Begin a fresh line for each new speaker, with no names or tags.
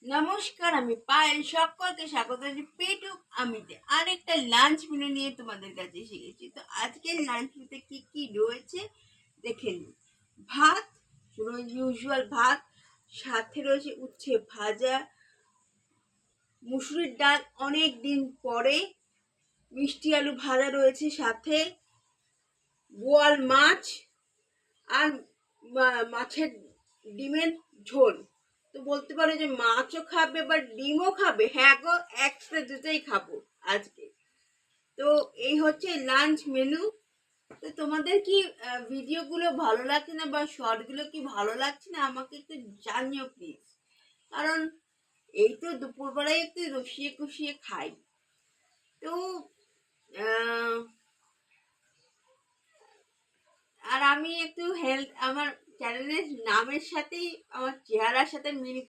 নমস্কার, আমি পায়েল। সকলকে স্বাগত জানাই পেটুক আমিতে আরেকটা লাঞ্চ মেনু নিয়ে তোমাদের কাছে এসে গেছি। তো আজকের লাঞ্চ মেনুতে কি কি রয়েছে দেখে নিই। ভাত, ইউজুয়াল ভাত, সাথে রয়েছে উচ্ছে ভাজা, মুসুরির ডাল অনেক দিন পরে, মিষ্টি আলু ভাজা রয়েছে, সাথে বোয়াল মাছ আর মাছের ডিমের ঝোল। তো বলতে পারো যে মাছও খাবে বা ডিমও খাবে। হ্যাঁ গো, একসাথে দুটোই খাবো আজকে। তো এই হচ্ছে লাঞ্চ মেনু। তো তোমাদের কি ভিডিওগুলো ভালো লাগছে না বা শর্টগুলো কি ভালো লাগছে না আমাকে একটু জানিও প্লিজ। কারণ এই তো দুপুরবেলায় একটু রসিয়ে কষিয়ে খাই। তো আহ, আর আমি একটু হেলথ আমার চ্যানেলের নামের সাথেই আমার চেহারার সাথে মিল